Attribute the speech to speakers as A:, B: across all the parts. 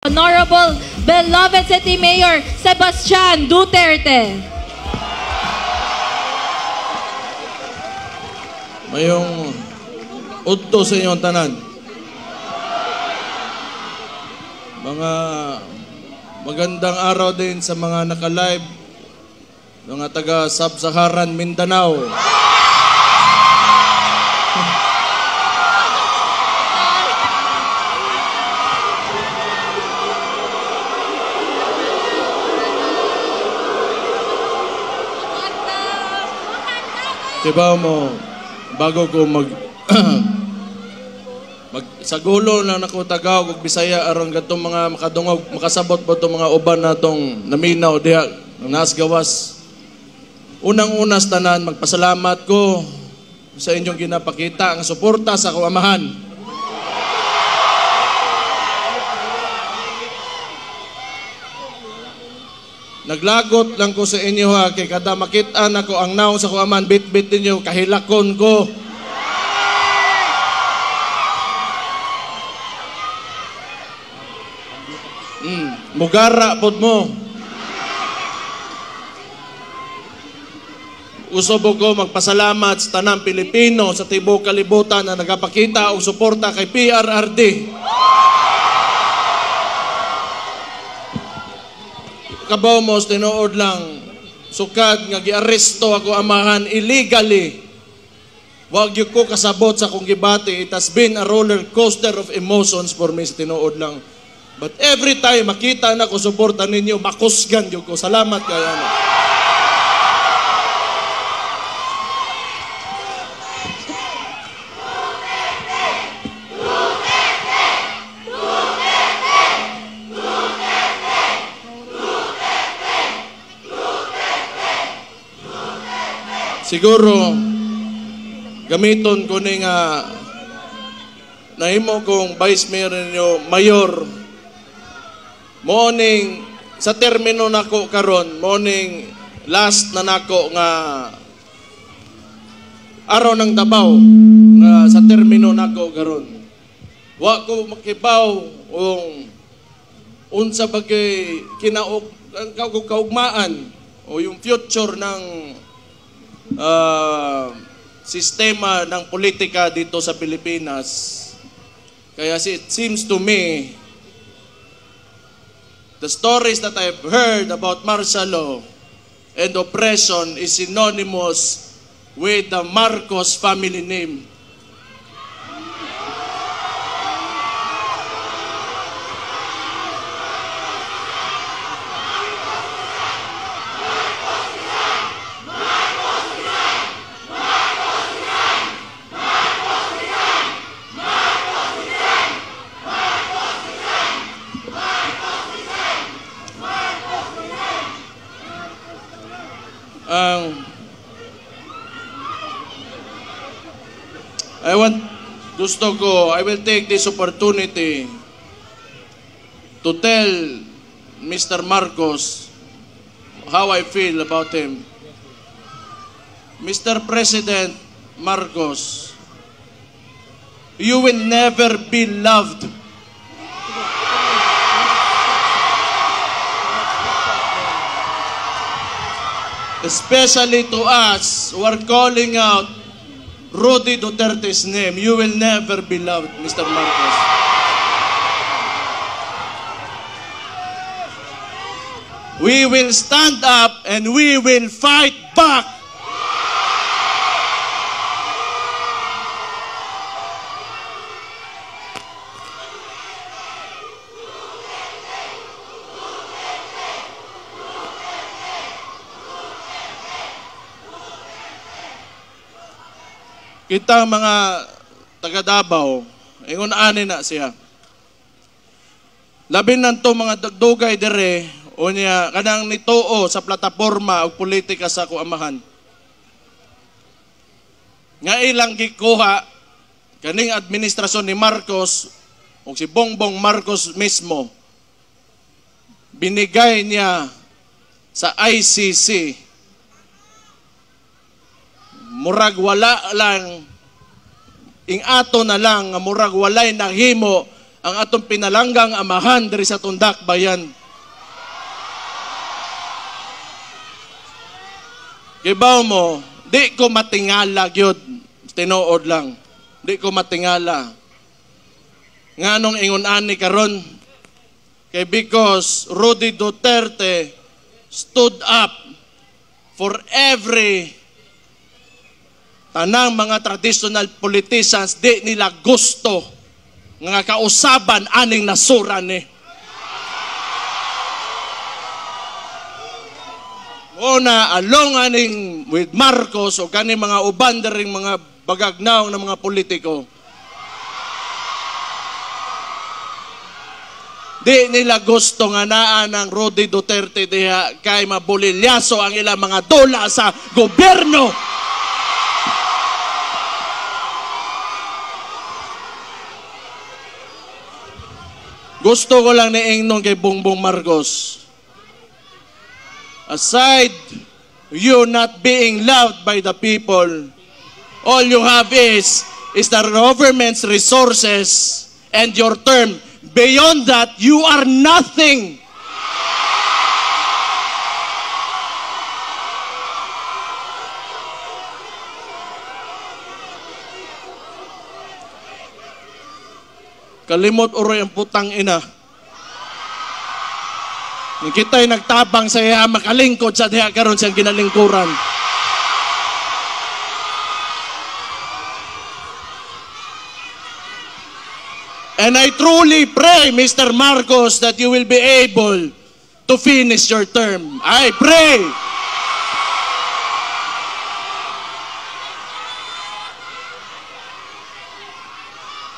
A: Honorable Beloved City Mayor Sebastian Duterte.
B: Mayong udto sa inyong tanan. Mga magandang araw din sa mga naka-live, mga taga Sub-Saharan Mindanao. Diba mo, bago ko sagulo na nako Tagalog ug Bisaya aron gatong mga makadungog makasabot po itong mga uban natong naminaw diha nas gawas. Unang-unas tanan magpasalamat ko sa inyong ginapakita ang suporta sa akong amahan. Naglagot lang ko sa inyo ha, kay kada makita na ko ang naong sa kuaman, bit-bit ninyo, kahilakon ko. Mugara pod mo. Usobo ko magpasalamat sa tanang Pilipino sa tibok kalibutan na nagapakita og suporta kay PRRD. Kabaw mo, tinuod lang, sukad nga giaresto ako amahan illegally. Wag yung ko kasabot sa kong gibati. It has been a roller coaster of emotions for me sa tinuod lang. But every time makita na ko suporta ninyo, makusgan yung ko. Salamat kayo. Siguro, gamiton ko ni nga nahimo kong Vice Mayor ninyo, Mayor, morning, sa termino nako karon, morning, last na nako nga araw ng Davao, nga sa termino nako karon. Wa ko makibaw unsa bagay kaugmaan o yung future ng sistema ng politika dito sa Pilipinas. Kaya it seems to me the stories that I've heard about martial law and oppression is synonymous with the Marcos family name. I will take this opportunity to tell Mr. Marcos how I feel about him. Mr. President Marcos, you will never be loved. Especially to us who are calling out Rudy Duterte's name, you will never be loved, Mr. Marcos. We will stand up and we will fight back. Kita mga taga Davao, ingon ani na siya. Labi nanto mga dugay dire o niya kanang nituo sa plataporma og politika sa kuamahan. Nga ilang gikuha kaning administrasyon ni Marcos o si Bongbong Marcos mismo, binigay niya sa ICC. Murag wala lang ing ato na lang murag walay nahimo ang atong pinalanggang amahan diri sa Tundak Bayan. Gibaw mo, di ko matingala gyud, tinuod lang. Di ko matingala. Nganong ingon ani karon? Kay because Rudy Duterte stood up for every tanang mga traditional politicians, di nila gusto nga kausaban aning nasura ni. Una, along aning with Marcos o kani mga uban ring mga bagagnaw ng mga politiko. Di nila gusto nga naa ng Rudy Duterte diha kay mabulilyaso ang ilang mga dola sa gobyerno. Gusto ko lang niingnon kay Bongbong Marcos. Aside you not being loved by the people, all you have is the government's resources and your term. Beyond that, you are nothing. Kalimot oroy ang putang ina. Kita'y nagtabang sa iya makalingkod sa diha karon siyang ginalingkuran. And I truly pray, Mr. Marcos, that you will be able to finish your term. I pray.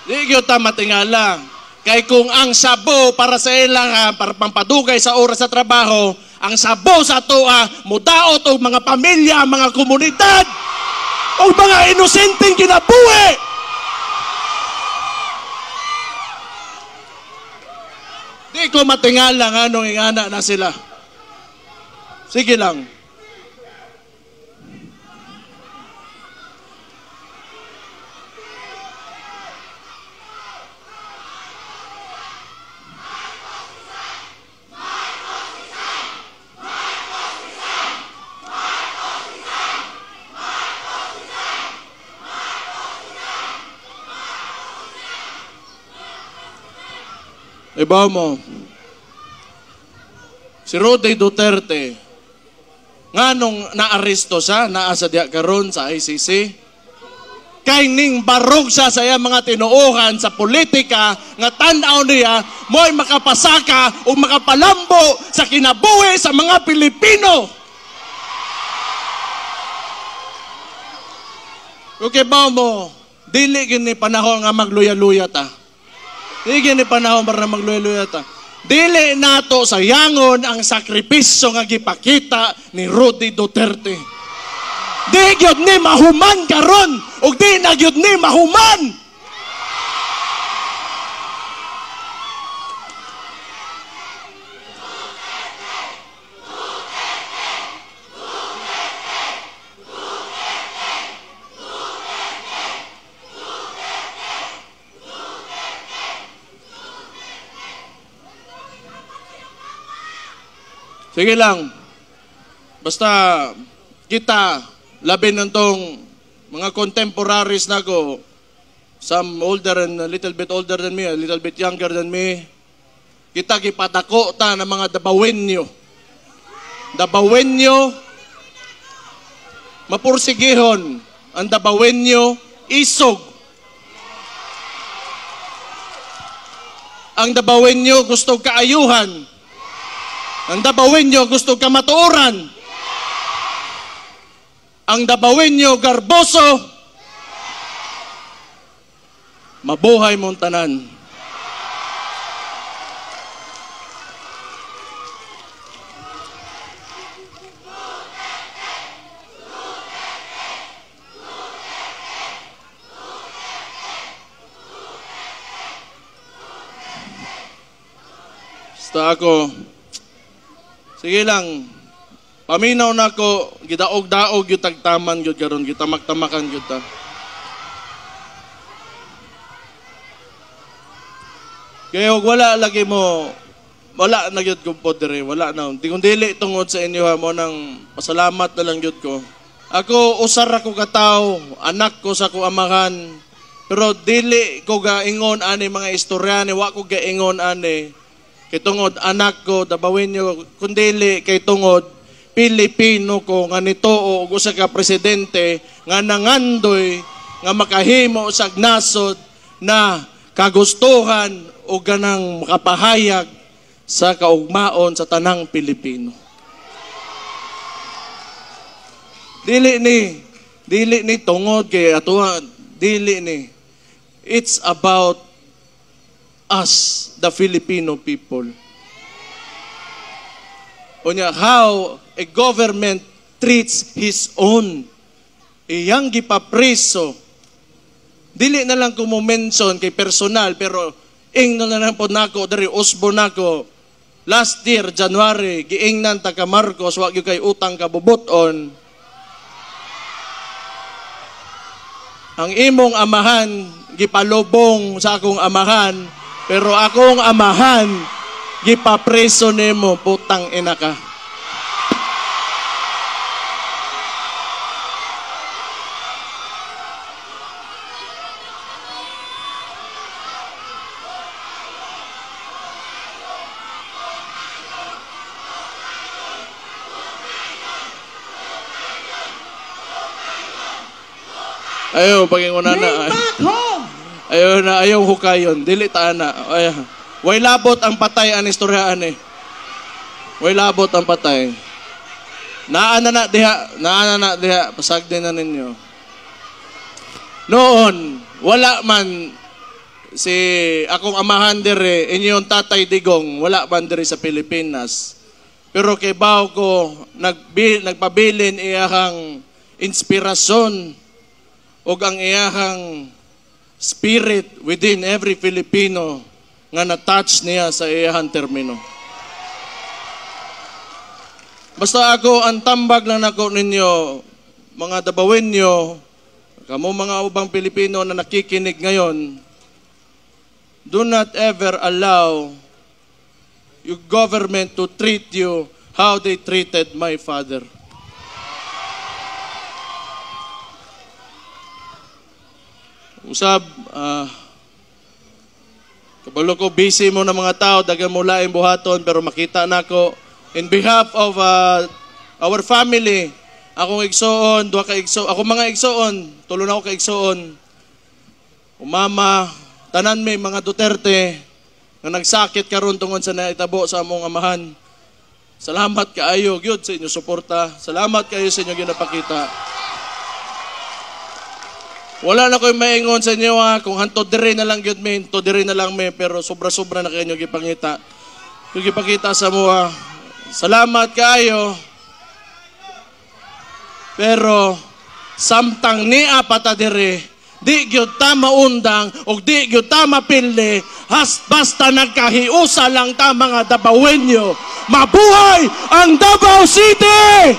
B: Di gyud ta matingala. Kay kung ang sabo para sa ilang para pampadugay sa oras sa trabaho, ang sabo sa tuwa, mudaot og mga pamilya, mga komunidad, o mga inosenteng kinabuhi. Di ko matingala nga nung ingana na sila. Sige lang. Ibaw mo, si Rudy Duterte, nga nung naaresto siya, naasa diya karon sa ICC, kay ning barog siya sa iya mga tinuuhan sa politika, nga tanaw niya, mo'y makapasaka o makapalambo sa kinabuhi sa mga Pilipino. Okay ba mo, dili gini panahon nga magluya-luya ta. Dili ni panahon para magluya-luya ta. Dili nato sayangon ang sakripisyo nga gipakita ni Rudy Duterte. Di gyud ni mahuman karon ug di na gyud ni mahuman. Sige lang. Basta kita, labi ng tong mga contemporaries na ko, some older and a little bit older than me, a little bit younger than me, kita kipadako ta ng mga dabawenyo. Dabawenyo, mapursigihon. Ang dabawenyo, isog. Ang dabawenyo gusto kaayuhan. Ang dabawenyo gusto ka matuoran. Ang dabawenyo garboso. Mabuhay mong tanan. Basta ako, sige lang, paminaw na ko, gidaog-daog yung tagtaman yun karon, gitamak-tamakan yun ta. Kaya wala lagi mo, wala na gyud ko po dire, wala na. Di kung dili tungod sa inyo ha, mo nang pasalamat na lang gyud ko. Ako usar ako kataw, anak ko sa ko amahan, pero dili ko gaingon ani mga istorya ni wa ko gaingon ani. Kay tungod anak ko dabawin nyo, kun dili kay tungod Pilipino ko nga nituo og usa ka presidente nga nangandoy nga makahimo sa nasod na kagustuhan o ganang makapahayag sa kaugmaon sa tanang Pilipino. Dili ni tungod kay atuwa, dili ni. It's about us, the Filipino people. Unya, how a government treats his own. Iyang gipapriso. Dili na lang ko mo mention kay personal, pero ingno na lang po nako, dari usbo nako. Last year, January, giingnan ta ka Marcos, wag yung kay utang kabubuton. Ang imong amahan, gipalubong sa akong amahan, pero akong amahan, gipapreso nimo, putang ina ka. Ayaw, paginguna na. Ayaw hukayon. Dili ta na. Way labot ang patay ang istoryaan eh. Way labot ang patay. Naana na diha. Pasagdi na ninyo. Noon, wala man si akong amahan dire, inyong tatay Digong, wala man dire sa Pilipinas. Pero kay baw ko, nagpabilin iyahang inspirasyon o ang iyahang spirit within every Filipino nga na-touch niya sa iyahang termino. Basta ako, ang tambag lang ako ninyo, mga dabawin nyo, kamo mga ubang Pilipino na nakikinig ngayon, do not ever allow your government to treat you how they treated my father. Usab, kabalo ko, busy mo na mga tao, dagan mo laing buhaton, pero makita na ko, in behalf of our family, akong igsoon, ako mga igsoon, tulo na ako ka igsoon, umama, tanan may mga Duterte, nga nagsakit karon tungod sa naitabo sa among amahan. Salamat kaayo, gyud sa inyo suporta. Salamat kayo sa inyo ginapakita. Wala na ko'y maingon sa inyo kung hanto dire na lang yun may, to dire na lang may, pero sobra-sobra na kayo nyo gipangita. Yung gipakita sa mga, salamat kayo. Pero, samtang niya pata dire, di gyud ta maundang, o di gyud ta mapili, basta nagkahiusa lang ta mga Dabawenyo. Mabuhay ang Davao City!